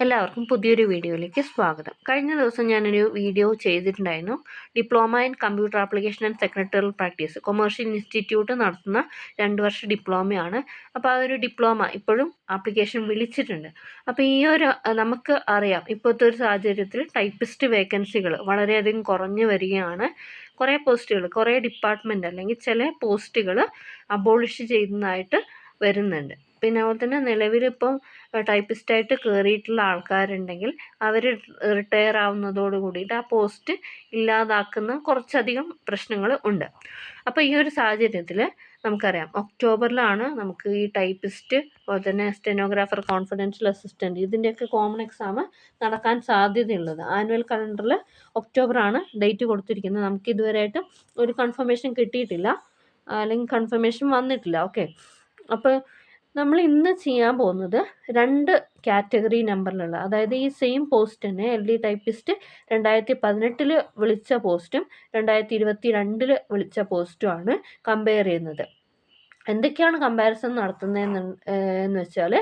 എല്ലാവർക്കും പുതിയൊരു വീഡിയോയിലേക്ക് സ്വാഗതം. കഴിഞ്ഞ ദിവസം ഞാനൊരു വീഡിയോ ചെയ്തിട്ടുണ്ടായിരുന്നു. Diploma in computer application and secretarial practice commercial institute നടത്തുന്ന 2 വർഷ ഡിപ്ലോമയാണ്. അപ്പോൾ ആ ഒരു ഡിപ്ലോമ ഇപ്പോഴും ആപ്ലിക്കേഷൻ വിളിച്ചിട്ടുണ്ട്. അപ്പോൾ ഈ ഒരു നമുക്ക് അറിയാം ഇപ്പോഴത്തെ ഒരു സാഹചര്യത്തിൽ ടൈപ്പിസ്റ്റ് വേക്കൻസികൾ വളരെയധികം കുറഞ്ഞു വരികയാണ്. കുറേ പോസ്റ്റുകൾ, കുറേ ഡിപ്പാർട്ട്മെൻറ്റ് അല്ലെങ്കിൽ ചില പോസ്റ്റുകൾ അബോളിഷ് ചെയ്യുന്നതായിട്ട് വരുന്നുണ്ട്. പിന്നെ അതുപോലെ തന്നെ നിലവിലിപ്പം ടൈപ്പിസ്റ്റായിട്ട് കയറിയിട്ടുള്ള ആൾക്കാരുണ്ടെങ്കിൽ അവർ റിട്ടയർ ആവുന്നതോട് കൂടിയിട്ട് ആ പോസ്റ്റ് ഇല്ലാതാക്കുന്ന കുറച്ചധികം പ്രശ്നങ്ങൾ ഉണ്ട്. അപ്പോൾ ഈ ഒരു സാഹചര്യത്തിൽ നമുക്കറിയാം ഒക്ടോബറിലാണ് നമുക്ക് ഈ ടൈപ്പിസ്റ്റ്, അതുപോലെ തന്നെ സ്റ്റെനോഗ്രാഫർ, കോൺഫിഡൻഷ്യൽ അസിസ്റ്റൻറ്റ് ഇതിൻ്റെയൊക്കെ കോമൺ എക്സാം നടക്കാൻ സാധ്യതയുള്ളത്. ആനുവൽ കലണ്ടറിൽ ഒക്ടോബറാണ് ഡേറ്റ് കൊടുത്തിരിക്കുന്നത്. നമുക്ക് ഇതുവരെയായിട്ട് ഒരു കൺഫർമേഷൻ കിട്ടിയിട്ടില്ല, അല്ലെങ്കിൽ കൺഫർമേഷൻ വന്നിട്ടില്ല. ഓക്കെ, അപ്പോൾ നമ്മൾ ഇന്ന് ചെയ്യാൻ പോകുന്നത് 2 കാറ്റഗറി നമ്പറിലുള്ള, അതായത് ഈ സെയിം പോസ്റ്റ് തന്നെ LD ടൈപ്പിസ്റ്റ് 2018 വിളിച്ച പോസ്റ്റും 2022 വിളിച്ച പോസ്റ്റുമാണ് കമ്പയർ ചെയ്യുന്നത്. എന്തൊക്കെയാണ് കമ്പാരിസൺ നടത്തുന്നതെന്ന് എന്ന് വെച്ചാൽ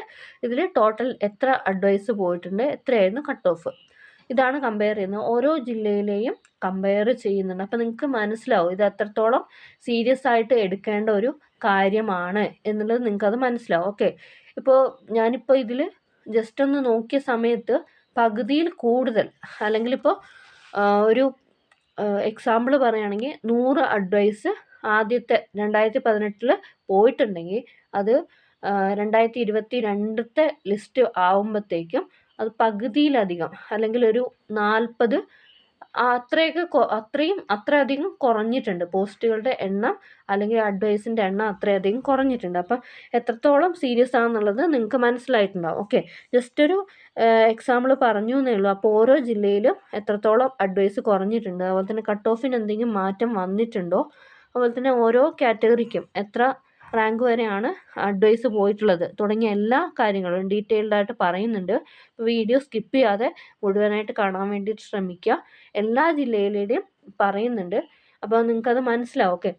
ഇതിൽ ടോട്ടൽ എത്ര അഡ്വൈസ് പോയിട്ടുണ്ട്, എത്രയായിരുന്നു കട്ട് ഓഫ്, ഇതാണ് കമ്പയർ ചെയ്യുന്നത്. ഓരോ ജില്ലയിലെയും കമ്പയർ ചെയ്യുന്നുണ്ട്. അപ്പോൾ നിങ്ങൾക്ക് മനസ്സിലാവും ഇത് എത്രത്തോളം സീരിയസ് ആയിട്ട് എടുക്കേണ്ട ഒരു കാര്യമാണ് എന്നുള്ളത് നിങ്ങൾക്കത് മനസ്സിലാവും. ഓക്കെ, ഇപ്പോൾ ഞാനിപ്പോൾ ഇതിൽ ജസ്റ്റ് ഒന്ന് നോക്കിയ സമയത്ത് പകുതിയിൽ കൂടുതൽ, അല്ലെങ്കിൽ ഇപ്പോൾ ഒരു എക്സാമ്പിൾ പറയുകയാണെങ്കിൽ 100 അഡ്വൈസ് ആദ്യത്തെ 2018 പോയിട്ടുണ്ടെങ്കിൽ അത് 2022 ലിസ്റ്റ് ആവുമ്പോഴത്തേക്കും അത് പകുതിയിലധികം, അല്ലെങ്കിൽ ഒരു 40 അത്രയധികം കുറഞ്ഞിട്ടുണ്ട് പോസ്റ്റുകളുടെ എണ്ണം, അല്ലെങ്കിൽ അഡ്വൈസിൻ്റെ എണ്ണം അത്രയധികം കുറഞ്ഞിട്ടുണ്ട്. അപ്പം എത്രത്തോളം സീരിയസ് ആണെന്നുള്ളത് നിങ്ങൾക്ക് മനസ്സിലായിട്ടുണ്ടാവും. ഓക്കെ, ജസ്റ്റ് ഒരു എക്സാമ്പിൾ പറഞ്ഞു എന്നേ ഉള്ളൂ. അപ്പോൾ ഓരോ ജില്ലയിലും എത്രത്തോളം അഡ്വൈസ് കുറഞ്ഞിട്ടുണ്ട്, അതുപോലെ തന്നെ കട്ട് ഓഫിന് എന്തെങ്കിലും മാറ്റം വന്നിട്ടുണ്ടോ, അതുപോലെ തന്നെ ഓരോ കാറ്റഗറിക്കും എത്ര റാങ്ക് വരെയാണ് അഡ്വൈസ് പോയിട്ടുള്ളത് തുടങ്ങിയ എല്ലാ കാര്യങ്ങളും ഡീറ്റെയിൽഡായിട്ട് പറയുന്നുണ്ട്. വീഡിയോ സ്കിപ്പ് ചെയ്യാതെ മുഴുവനായിട്ട് കാണാൻ വേണ്ടിയിട്ട് ശ്രമിക്കുക. എല്ലാ ജില്ലയിലേയും പറയുന്നുണ്ട്, അപ്പോൾ നിങ്ങൾക്കത് മനസ്സിലാവും. ഓക്കെ,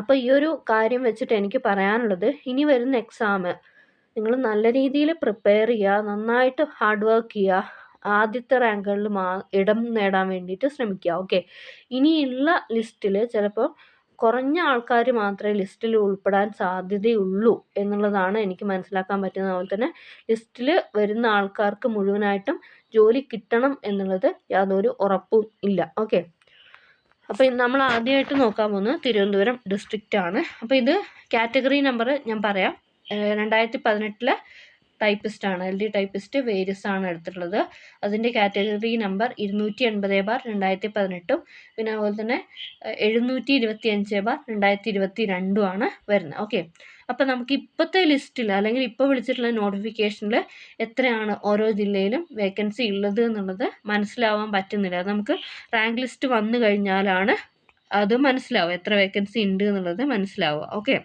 അപ്പോൾ ഈ ഒരു കാര്യം വെച്ചിട്ട് എനിക്ക് പറയാനുള്ളത്, ഇനി വരുന്ന എക്സാം നിങ്ങൾ നല്ല രീതിയിൽ പ്രിപ്പയർ ചെയ്യുക, നന്നായിട്ട് ഹാർഡ് വർക്ക് ചെയ്യുക, ആദ്യത്തെ റാങ്കുകളിൽ ഇടം നേടാൻ വേണ്ടിയിട്ട് ശ്രമിക്കുക. ഓക്കെ, ഇനിയുള്ള ലിസ്റ്റിൽ ചിലപ്പോൾ കുറഞ്ഞ ആൾക്കാർ മാത്രമേ ലിസ്റ്റിൽ ഉൾപ്പെടാൻ സാധ്യതയുള്ളൂ എന്നുള്ളതാണ് എനിക്ക് മനസ്സിലാക്കാൻ പറ്റുന്നത്. അതുപോലെ തന്നെ ലിസ്റ്റിൽ വരുന്ന ആൾക്കാർക്ക് മുഴുവനായിട്ടും ജോലി കിട്ടണം എന്നുള്ളത് യാതൊരു ഉറപ്പും ഇല്ല. ഓക്കെ, അപ്പോൾ നമ്മൾ ആദ്യമായിട്ട് നോക്കാൻ പോകുന്നത് തിരുവനന്തപുരം ഡിസ്ട്രിക്റ്റ് ആണ്. അപ്പോൾ ഇത് കാറ്റഗറി നമ്പർ ഞാൻ പറയാം. 2018 ടൈപ്പിസ്റ്റാണ്, LD ടൈപ്പിസ്റ്റ് വേരിയസ് ആണ് എടുത്തിട്ടുള്ളത്. അതിൻ്റെ കാറ്റഗറി നമ്പർ 280/2018, പിന്നെ അതുപോലെ തന്നെ 725/2022 ആണ് വരുന്നത്. ഓക്കെ, അപ്പോൾ നമുക്ക് ഇപ്പോഴത്തെ ലിസ്റ്റിൽ, അല്ലെങ്കിൽ ഇപ്പോൾ വിളിച്ചിട്ടുള്ള നോട്ടിഫിക്കേഷനിൽ എത്രയാണ് ഓരോ ജില്ലയിലും വേക്കൻസി ഉള്ളത് എന്നുള്ളത് മനസ്സിലാവാൻ പറ്റുന്നില്ല. നമുക്ക് റാങ്ക് ലിസ്റ്റ് വന്നു കഴിഞ്ഞാലാണ് അത് മനസ്സിലാവുക, എത്ര വേക്കൻസി ഉണ്ട് എന്നുള്ളത് മനസ്സിലാവുക. ഓക്കെ,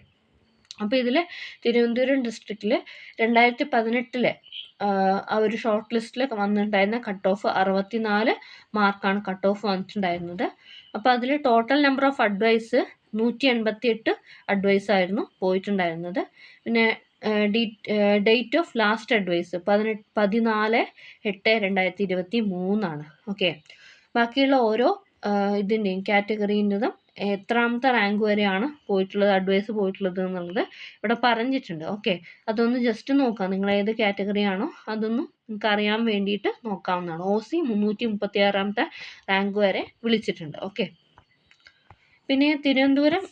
അപ്പോൾ ഇതിൽ തിരുവനന്തപുരം ഡിസ്ട്രിക്റ്റിൽ 2018 ആ ഒരു ഷോർട്ട് ലിസ്റ്റിൽ വന്നിട്ടുണ്ടായിരുന്ന കട്ട് ഓഫ് 64 മാർക്കാണ് കട്ട് ഓഫ് വന്നിട്ടുണ്ടായിരുന്നത്. അപ്പോൾ അതിൽ total number of advice 188 advice ആയിരുന്നു പോയിട്ടുണ്ടായിരുന്നത്. പിന്നെ ഡേറ്റ് ഓഫ് ലാസ്റ്റ് അഡ്വൈസ് 14/8/2023 ആണ്. ഓക്കെ, ബാക്കിയുള്ള ഓരോ ഇതിൻ്റെയും കാറ്റഗറീൻ്റെതും എത്രാമത്തെ റാങ്ക് വരെയാണ് പോയിട്ടുള്ളത്, അഡ്വൈസ് പോയിട്ടുള്ളത് എന്നുള്ളത് ഇവിടെ പറഞ്ഞിട്ടുണ്ട്. ഓക്കെ, അതൊന്ന് ജസ്റ്റ് നോക്കാം. നിങ്ങൾ ഏത് കാറ്റഗറി ആണോ അതൊന്നും നിങ്ങൾക്ക് അറിയാൻ വേണ്ടിയിട്ട് നോക്കാവുന്നതാണ്. OC 336ാമത്തെ റാങ്ക് വരെ വിളിച്ചിട്ടുണ്ട്. ഓക്കെ, പിന്നെ തിരുവനന്തപുരം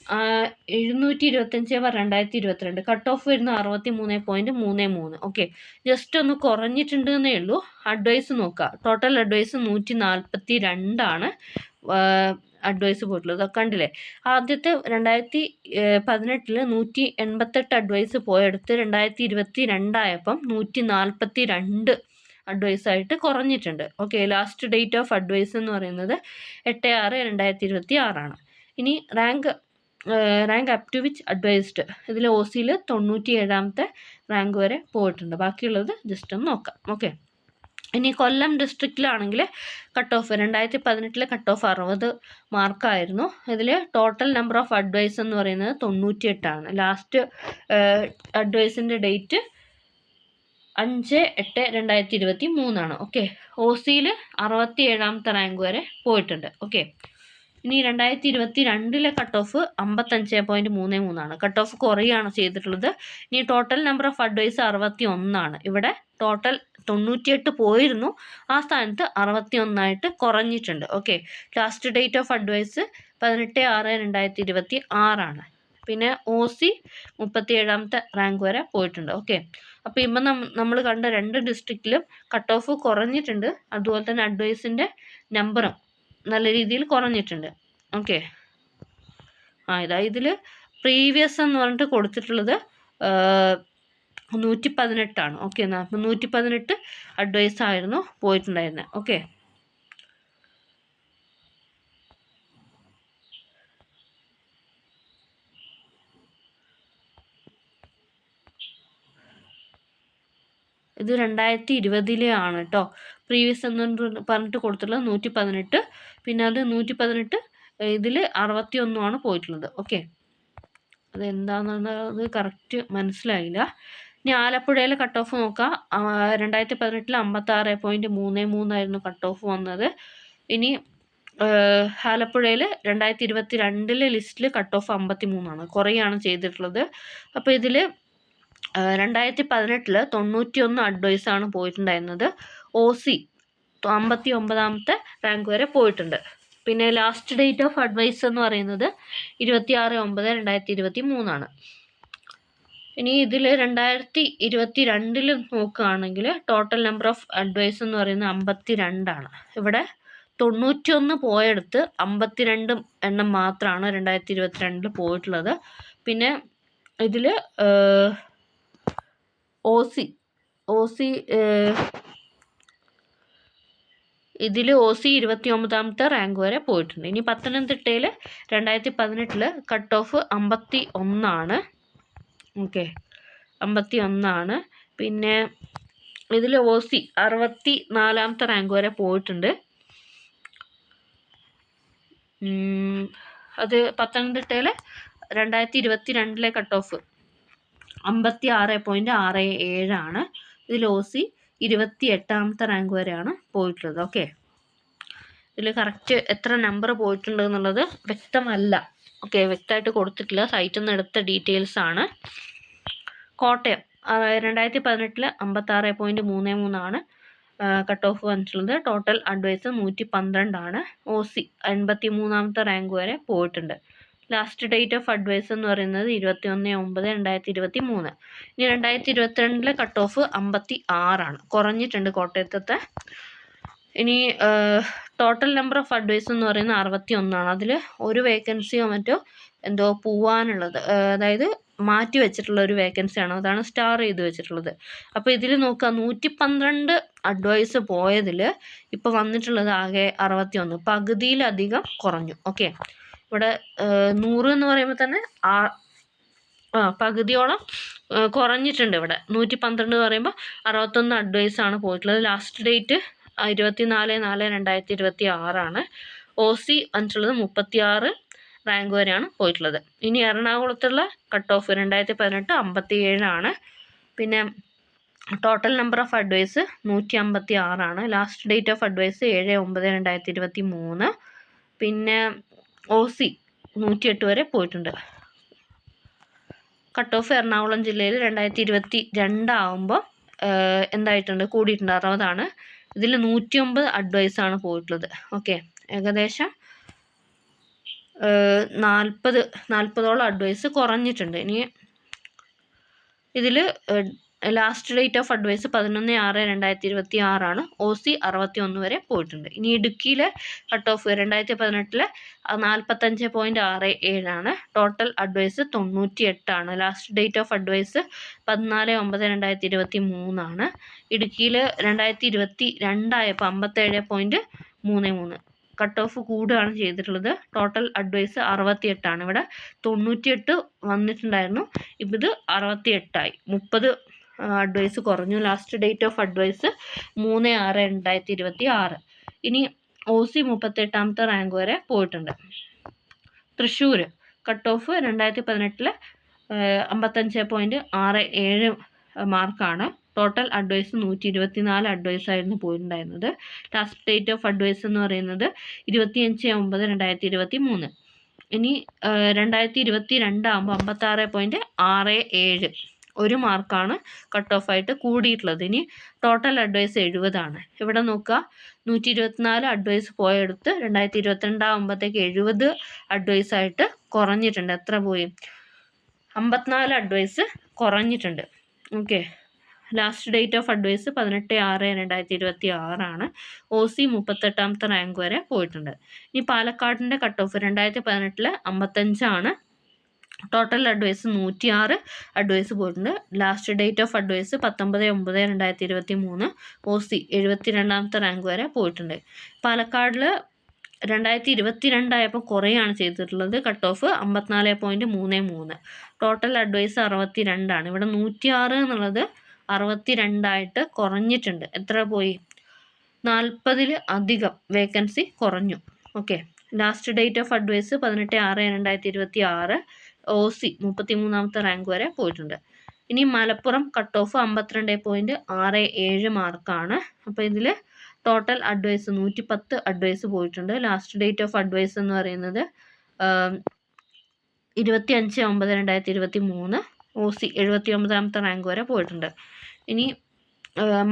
725/2022 കട്ട് ഓഫ് വരുന്ന 63.33. ഓക്കെ, ജസ്റ്റ് ഒന്ന് കുറഞ്ഞിട്ടുണ്ട് എന്നേ ഉള്ളൂ. അഡ്വൈസ് നോക്കുക, ടോട്ടൽ അഡ്വൈസ് 142 ആണ് അഡ്വൈസ് പോയിട്ടുള്ളത്. കണ്ടില്ലേ, ആദ്യത്തെ 2018 188 അഡ്വൈസ് പോയെടുത്ത് 2022 ആയപ്പം 142 അഡ്വൈസായിട്ട് കുറഞ്ഞിട്ടുണ്ട്. Okay, last date of advice എന്ന് പറയുന്നത് 8/6/2026 ആണ്. ഇനി rank up to which advised, ഇതിൽ OCയിൽ 97ാമത്തെ റാങ്ക് വരെ പോയിട്ടുണ്ട്. ബാക്കിയുള്ളത് ജസ്റ്റ് ഒന്ന് നോക്കാം. ഓക്കെ, ഇനി കൊല്ലം ഡിസ്ട്രിക്റ്റിലാണെങ്കിൽ കട്ട് ഓഫ് 2018 കട്ട് ഓഫ് 60 മാർക്കായിരുന്നു. ഇതിൽ ടോട്ടൽ നമ്പർ ഓഫ് അഡ്വൈസ് എന്ന് പറയുന്നത് 98 ആണ്. ലാസ്റ്റ് അഡ്വൈസിൻ്റെ ഡേറ്റ് 5/8/2023 ഓക്കെ. OC-യിൽ 67ാമത്തെ റാങ്ക് വരെ പോയിട്ടുണ്ട്. ഓക്കെ. ഇനി 2022 കട്ട് ഓഫ് 55.33 കട്ട് ഓഫ് കുറയാണ് ചെയ്തിട്ടുള്ളത്. ഇനി ടോട്ടൽ നമ്പർ ഓഫ് അഡ്വൈസ് 61. ഇവിടെ ടോട്ടൽ 98 പോയിരുന്നു, ആ സ്ഥാനത്ത് 61 കുറഞ്ഞിട്ടുണ്ട്. Okay. Last date of advice 18/6/2026. പിന്നെ OC 37ാമത്തെ റാങ്ക് വരെ പോയിട്ടുണ്ട്. ഓക്കെ. അപ്പോൾ ഇപ്പം നമ്മൾ കണ്ട 2 ഡിസ്ട്രിക്റ്റിലും കട്ട് ഓഫ് കുറഞ്ഞിട്ടുണ്ട്, അതുപോലെ തന്നെ അഡ്വൈസിൻ്റെ നമ്പറും നല്ല രീതിയിൽ കുറഞ്ഞിട്ടുണ്ട്. ഓക്കെ. ഇതിൽ പ്രീവിയസ് എന്ന് പറഞ്ഞിട്ട് കൊടുത്തിട്ടുള്ളത് 118. ഓക്കെ. 118 അഡ്വൈസ് ആയിരുന്നു പോയിട്ടുണ്ടായിരുന്നത്. ഓക്കെ. ഇത് 2020 ആണ് കേട്ടോ. പ്രീവിയസ് എന്ന് പറഞ്ഞിട്ട് കൊടുത്തിട്ടുള്ളത് 118, പിന്നെ അത് 118 ഇതിൽ 61 പോയിട്ടുള്ളത്. ഓക്കെ. അതെന്താണെന്നത് കറക്റ്റ് മനസ്സിലായില്ല. ഇനി ആലപ്പുഴയിൽ കട്ട് ഓഫ് നോക്കാം. 2018 56.33 കട്ട് ഓഫ് വന്നത്. ഇനി ആലപ്പുഴയിൽ 2022 ലിസ്റ്റിൽ കട്ട് ഓഫ് 53 കുറയാണ് ചെയ്തിട്ടുള്ളത്. അപ്പോൾ ഇതിൽ 2018 91 അഡ്വൈസാണ് പോയിട്ടുണ്ടായിരുന്നത്. OC 59ാമത്തെ റാങ്ക് വരെ പോയിട്ടുണ്ട്. പിന്നെ ലാസ്റ്റ് ഡേറ്റ് ഓഫ് അഡ്വൈസ് എന്ന് പറയുന്നത് 26/9/2023. ഇനി ഇതിൽ 2022 നോക്കുകയാണെങ്കിൽ ടോട്ടൽ നമ്പർ ഓഫ് അഡ്വൈസ് എന്ന് പറയുന്നത് 52. ഇവിടെ 91 പോയെടുത്ത് 52 എണ്ണം മാത്രമാണ് 2022 പോയിട്ടുള്ളത്. പിന്നെ ഇതിൽ OC ഇതിൽ OC 29ാമത്തെ റാങ്ക് വരെ പോയിട്ടുണ്ട്. ഇനി പത്തനംതിട്ടയിൽ 2018 കട്ട് ഓഫ് 51. ഓക്കെ. 51. പിന്നെ ഇതിൽ OC 64ാമത്തെ റാങ്ക് വരെ പോയിട്ടുണ്ട്. അത് പത്തനംതിട്ടയിൽ 2022 കട്ട് ഓഫ് 56.67. ഇതിൽ OC 28ാമത്തെ റാങ്ക് വരെയാണ് പോയിട്ടുള്ളത്. ഓക്കെ. ഇതിൽ കറക്റ്റ് എത്ര നമ്പർ പോയിട്ടുണ്ട് എന്നുള്ളത് വ്യക്തമല്ല. ഓക്കെ. വ്യക്തമായിട്ട് കൊടുത്തിട്ടില്ല, സൈറ്റിൽ നിന്ന് എടുത്ത ഡീറ്റെയിൽസ് ആണ്. കോട്ടയം 2018 56.33 കട്ട് ഓഫ് വന്നിട്ടുള്ളത്. Total advice 112. OC 83ാമത്തെ റാങ്ക് വരെ പോയിട്ടുണ്ട്. ലാസ്റ്റ് ഡേറ്റ് ഓഫ് അഡ്വൈസ് എന്ന് പറയുന്നത് 21/9/2023. ഇനി 2022 കട്ട് ഓഫ് 56 കുറഞ്ഞിട്ടുണ്ട് കോട്ടയത്തെ. ഇനി ടോട്ടൽ നമ്പർ ഓഫ് അഡ്വൈസ് എന്ന് പറയുന്നത് 61. അതിൽ ഒരു വേക്കൻസിയോ മറ്റോ എന്തോ പോവാനുള്ളത്, അതായത് മാറ്റി വെച്ചിട്ടുള്ള ഒരു വേക്കൻസിയാണ്, അതാണ് സ്റ്റാർ ചെയ്ത് വെച്ചിട്ടുള്ളത്. അപ്പോൾ ഇതിൽ നോക്കുക, 112 അഡ്വൈസ് പോയതിൽ ഇപ്പോൾ വന്നിട്ടുള്ളത് ആകെ 61, പകുതിയിലധികം കുറഞ്ഞു. ഓക്കെ. ഇവിടെ 100 എന്ന് പറയുമ്പോൾ തന്നെ പകുതിയോളം കുറഞ്ഞിട്ടുണ്ട്. ഇവിടെ 112 പറയുമ്പോൾ 61 അഡ്വൈസാണ് പോയിട്ടുള്ളത്. Last date 24/4/2026. OC വന്നിട്ടുള്ളത് 36 റാങ്ക് വരെയാണ് പോയിട്ടുള്ളത്. ഇനി എറണാകുളത്തുള്ള കട്ട് ഓഫ് 2018 57. പിന്നെ total number of advice 156. Last date of advice 7/9/2023. പിന്നെ OC 108 വരെ പോയിട്ടുണ്ട്. കട്ട് ഓഫ് എറണാകുളം ജില്ലയിൽ 2022 ആകുമ്പോൾ എന്തായിട്ടുണ്ട്, കൂടിയിട്ടുണ്ട്, 60. ഇതിൽ 109 അഡ്വൈസാണ് പോയിട്ടുള്ളത്. ഓക്കെ. ഏകദേശം 40ഓളം അഡ്വൈസ് കുറഞ്ഞിട്ടുണ്ട്. ഇനി ഇതിൽ last date of advice 11/6/2026. OC 61 വരെ പോയിട്ടുണ്ട്. ഇനി ഇടുക്കിയിലെ cut off 2018 45.67. Total advice 98. Last date of advice 14/9/2023. ഇടുക്കിയിൽ 2022 ആയപ്പോൾ 57.33 കട്ട് ഓഫ് കൂടുകയാണ് ചെയ്തിട്ടുള്ളത്. Total advice 68. ഇവിടെ 98 വന്നിട്ടുണ്ടായിരുന്നു, ഇപ്പോൾ ഇത് 68 30 അഡ്വൈസ് കുറഞ്ഞു. Last date of advice 3/6/2026. ഇനി OC 38ാമത്തെ റാങ്ക് വരെ പോയിട്ടുണ്ട്. തൃശ്ശൂർ കട്ട് ഓഫ് 2018 55.67 മാർക്കാണ്. ടോട്ടൽ അഡ്വൈസ് 124 അഡ്വൈസ് ആയിരുന്നു പോയിട്ടുണ്ടായിരുന്നത്. ലാസ്റ്റ് ഡേറ്റ് ഓഫ് അഡ്വൈസ് എന്ന് പറയുന്നത് 25/9/2023. ഇനി 2022 ആകുമ്പോൾ 56.67 1 മാർക്കാണ് കട്ട് ഓഫ് ആയിട്ട് കൂടിയിട്ടുള്ളത്. ഇനി ടോട്ടൽ അഡ്വൈസ് 70 ആണ്. ഇവിടെ നോക്കുക, 124 അഡ്വൈസ് പോയെടുത്ത് 2022 ആകുമ്പോഴത്തേക്ക് 70 അഡ്വൈസ് ആയിട്ട് കുറഞ്ഞിട്ടുണ്ട്. എത്ര പോയി? 54 അഡ്വൈസ് കുറഞ്ഞിട്ടുണ്ട്. Okay, last date of advice 18/6/2026 ആണ്. OC 38ാമത്തെ റാങ്ക് വരെ പോയിട്ടുണ്ട്. ഇനി പാലക്കാടിൻ്റെ കട്ട് ഓഫ് 2018 55 ആണ്. ടോട്ടൽ അഡ്വൈസ് 106 അഡ്വൈസ് പോയിട്ടുണ്ട്. Last date of advice 19/9/2023. OC 72ാമത്തെ റാങ്ക് വരെ പോയിട്ടുണ്ട്. പാലക്കാടിൽ 2022 ആയപ്പോൾ കുറേയാണ് ചെയ്തിട്ടുള്ളത്. Cut off 54.33. ടോട്ടൽ അഡ്വൈസ് 62 ആണ്. ഇവിടെ 106 എന്നുള്ളത് 62 കുറഞ്ഞിട്ടുണ്ട്. എത്ര പോയി? 40 അധികം വേക്കൻസി കുറഞ്ഞു. Okay, last date of advice 18/6/2026. OC 33ാമത്തെ റാങ്ക് വരെ പോയിട്ടുണ്ട്. ഇനി മലപ്പുറം കട്ട് ഓഫ് 52.67 മാർക്കാണ്. അപ്പോൾ ഇതിൽ ടോട്ടൽ അഡ്വൈസ് 110 അഡ്വൈസ് പോയിട്ടുണ്ട്. ലാസ്റ്റ് ഡേറ്റ് ഓഫ് അഡ്വൈസ് എന്ന് പറയുന്നത് 25/9/2023. OC 79ാമത്തെ റാങ്ക് വരെ പോയിട്ടുണ്ട്. ഇനി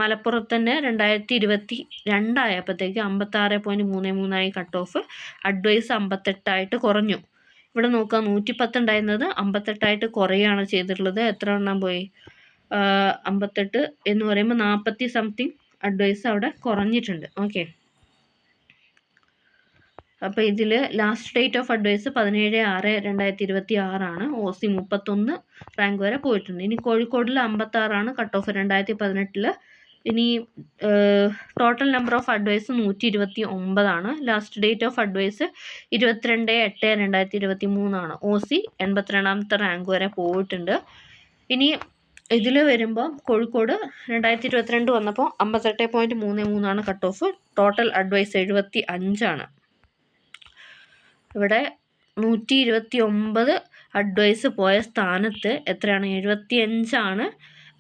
മലപ്പുറത്ത് തന്നെ 2022 ആയപ്പോഴത്തേക്ക് 56.33 കട്ട് ഓഫ്. അഡ്വൈസ് 58 കുറഞ്ഞു. ഇവിടെ നോക്കുക, 110 ഉണ്ടായിരുന്നത് 58 കുറയാണ് ചെയ്തിട്ടുള്ളത്. എത്ര എണ്ണം പോയി? 58 എന്ന് പറയുമ്പോൾ 40 സംതിങ് അഡ്വൈസ് അവിടെ കുറഞ്ഞിട്ടുണ്ട്. ഓക്കെ, അപ്പോൾ ഇതിൽ ലാസ്റ്റ് ഡേറ്റ് ഓഫ് അഡ്വൈസ് 17/6/2026 ആണ്. OC 31 റാങ്ക് വരെ പോയിട്ടുണ്ട്. ഇനി കോഴിക്കോടിൽ 56 ആണ് കട്ട് ഓഫ് 2018. ഇനി ടോട്ടൽ നമ്പർ ഓഫ് അഡ്വൈസ് 129 ആണ്. ലാസ്റ്റ് ഡേറ്റ് ഓഫ് അഡ്വൈസ് 22/8/2023 ആണ്. OC 82ാമത്തെ റാങ്ക് വരെ പോയിട്ടുണ്ട്. ഇനി ഇതിൽ വരുമ്പോൾ കോഴിക്കോട് 2022 വന്നപ്പോൾ 58.33 ആണ് കട്ട് ഓഫ്. ടോട്ടൽ അഡ്വൈസ് 75 ആണ്. ഇവിടെ 129 അഡ്വൈസ് പോയ സ്ഥാനത്ത് എത്രയാണ്? 75 ആണ്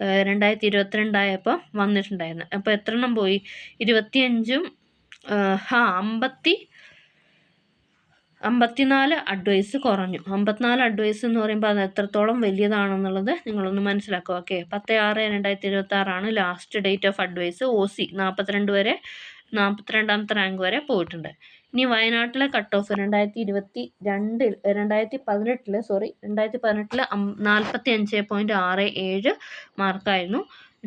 2022 ആയപ്പോൾ വന്നിട്ടുണ്ടായിരുന്നത്. അപ്പോൾ എത്ര എണ്ണം പോയി? 25ഉം 54 അഡ്വൈസ് കുറഞ്ഞു. 54 അഡ്വൈസ് എന്ന് പറയുമ്പോൾ അത് എത്രത്തോളം വലിയതാണെന്നുള്ളത് നിങ്ങളൊന്ന് മനസ്സിലാക്കുക. ഓക്കെ, 10/6/2026 ആണ് last date of advice. OC 42 വരെ 42ാമത്തെ റാങ്ക് വരെ പോയിട്ടുണ്ട്. ഇനി വയനാട്ടിലെ കട്ട് ഓഫ് 2018 45.67 മാർക്കായിരുന്നു.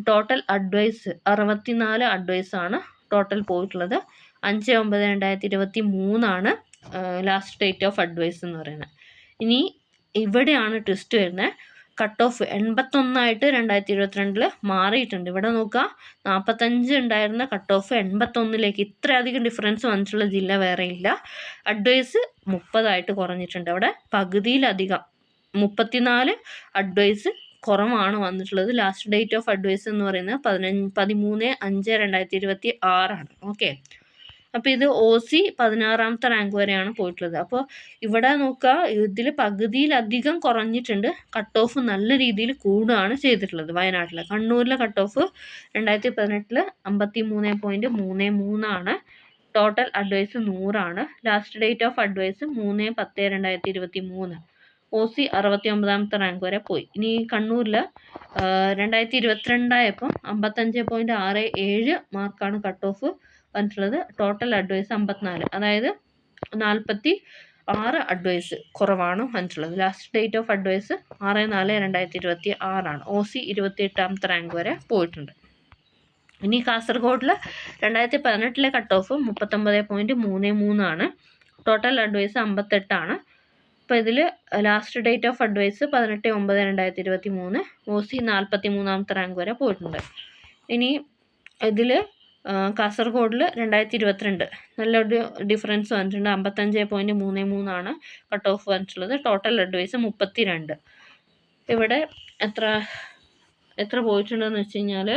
ടോട്ടൽ അഡ്വൈസ് 64 അഡ്വൈസാണ് ടോട്ടൽ പോയിട്ടുള്ളത്. 5/9/2023 ആണ് ലാസ്റ്റ് ഡേറ്റ് ഓഫ് അഡ്വൈസ് എന്ന് പറയുന്നത്. ഇനി ഇവിടെയാണ് ട്വിസ്റ്റ് വരുന്നത്. കട്ട് ഓഫ് 81 2022 മാറിയിട്ടുണ്ട്. ഇവിടെ നോക്കുക, 45 ഉണ്ടായിരുന്ന കട്ട് ഓഫ് 81 ഇത്രയധികം ഡിഫറൻസ് വന്നിട്ടുള്ള ജില്ല വേറെ ഇല്ല. അഡ്വൈസ് 30 കുറഞ്ഞിട്ടുണ്ട്. അവിടെ പകുതിയിലധികം 34 അഡ്വൈസ് കുറവാണ് വന്നിട്ടുള്ളത്. ലാസ്റ്റ് ഡേറ്റ് ഓഫ് അഡ്വൈസ് എന്ന് പറയുന്നത് 13/5/2026 ആണ്. ഓക്കെ, അപ്പോൾ ഇത് OC 16ാമത്തെ റാങ്ക് വരെയാണ് പോയിട്ടുള്ളത്. അപ്പോൾ ഇവിടെ നോക്കുക, ഇതിൽ പകുതിയിലധികം കുറഞ്ഞിട്ടുണ്ട്. കട്ട് ഓഫ് നല്ല രീതിയിൽ കൂടുകയാണ് ചെയ്തിട്ടുള്ളത് വയനാട്ടിൽ. കണ്ണൂരിലെ കട്ട് ഓഫ് 2018 53.33 ആണ്. ടോട്ടൽ അഡ്വൈസ് 100 ആണ്. Last date of advice 3/10/2023. OC 69ാമത്തെ റാങ്ക് വരെ പോയി. ഇനി കണ്ണൂരിൽ 2022 ആയപ്പോൾ 55.67 മാർക്കാണ് കട്ട് ഓഫ് വന്നിട്ടുള്ളത്. ടോട്ടൽ അഡ്വൈസ് 54, അതായത് 46 അഡ്വൈസ് കുറവാണ് വന്നിട്ടുള്ളത്. ലാസ്റ്റ് ഡേറ്റ് ഓഫ് അഡ്വൈസ് 6/4/2026 ആണ്. OC 28ാമത്തെ റാങ്ക് വരെ പോയിട്ടുണ്ട്. ഇനി കാസർഗോഡിൽ 2018 കട്ട് ഓഫ് 39.33 ആണ്. ടോട്ടൽ അഡ്വൈസ് 58 ആണ്. അപ്പോൾ ഇതിൽ last date of advice 18/9/2023. OC 43ാമത്തെ റാങ്ക് വരെ പോയിട്ടുണ്ട്. ഇനി ഇതിൽ കാസർഗോഡിൽ 2022 നല്ലൊരു ഡിഫറൻസ് വന്നിട്ടുണ്ട്. 55.33 ആണ് കട്ട് ഓഫ് വന്നിട്ടുള്ളത്. Total advice 32. ഇവിടെ എത്ര പോയിട്ടുണ്ടെന്ന് വെച്ച് കഴിഞ്ഞാൽ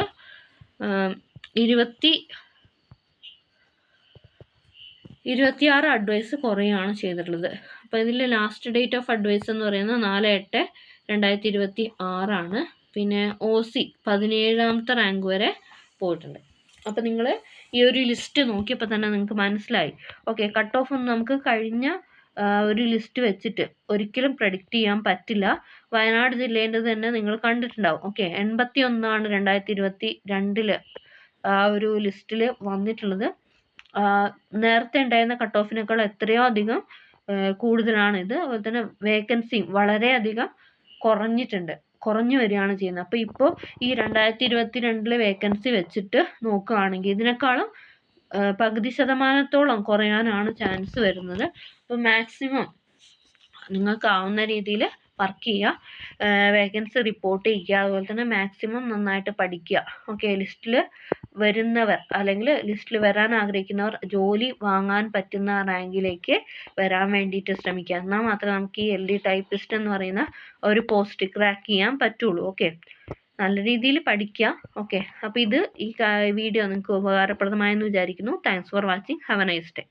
26 അഡ്വൈസ് കുറയാണ് ചെയ്തിട്ടുള്ളത്. അപ്പോൾ ഇതിൽ ലാസ്റ്റ് ഡേറ്റ് ഓഫ് അഡ്വൈസ് എന്ന് പറയുന്നത് 4/8/2026 ആണ്. പിന്നെ OC 17ാമത്തെ റാങ്ക് വരെ പോയിട്ടുണ്ട്. അപ്പോൾ നിങ്ങൾ ഈ ഒരു ലിസ്റ്റ് നോക്കിയപ്പോൾ തന്നെ നിങ്ങൾക്ക് മനസ്സിലായി. ഓക്കെ, കട്ട് ഓഫ് ഒന്നും നമുക്ക് കഴിഞ്ഞ ഒരു ലിസ്റ്റ് വെച്ചിട്ട് ഒരിക്കലും പ്രഡിക്റ്റ് ചെയ്യാൻ പറ്റില്ല. വയനാട് ജില്ലേൻ്റെ തന്നെ നിങ്ങൾ കണ്ടിട്ടുണ്ടാവും. ഓക്കെ, 81 2022 ആ ഒരു ലിസ്റ്റിൽ വന്നിട്ടുള്ളത്. നേരത്തെ ഉണ്ടായിരുന്ന കട്ട് ഓഫിനേക്കാൾ എത്രയോ അധികം കൂടുതലാണിത്. അതുപോലെ തന്നെ വേക്കൻസിയും വളരെയധികം കുറഞ്ഞു വരികയാണ് ചെയ്യുന്നത്. അപ്പോൾ ഇപ്പോൾ ഈ 2022 വേക്കൻസി വെച്ചിട്ട് നോക്കുകയാണെങ്കിൽ ഇതിനേക്കാളും പകുതി ശതമാനത്തോളം കുറയാനാണ് ചാൻസ് വരുന്നത്. അപ്പോൾ മാക്സിമം നിങ്ങൾക്കാവുന്ന രീതിയിൽ വർക്ക് ചെയ്യുക, വേക്കൻസി റിപ്പോർട്ട് ചെയ്യുക, അതുപോലെ തന്നെ മാക്സിമം നന്നായിട്ട് പഠിക്കുക. ഓക്കെ, ലിസ്റ്റിൽ വരുന്നവർ അല്ലെങ്കിൽ ലിസ്റ്റിൽ വരാൻ ആഗ്രഹിക്കുന്നവർ ജോലി വാങ്ങാൻ പറ്റുന്ന റാങ്കിലേക്ക് വരാൻ വേണ്ടിയിട്ട് ശ്രമിക്കുക. എന്നാൽ മാത്രമേ നമുക്ക് ഈ LD ടൈപ്പിസ്റ്റ് എന്ന് പറയുന്ന ഒരു പോസ്റ്റ് ക്രാക്ക് ചെയ്യാൻ പറ്റുള്ളൂ. ഓക്കെ, നല്ല രീതിയിൽ പഠിക്കുക. ഓക്കെ, അപ്പോൾ ഈ വീഡിയോ നിങ്ങൾക്ക് ഉപകാരപ്രദമായെന്ന് വിചാരിക്കുന്നു. Thanks for watching. Have A nice day.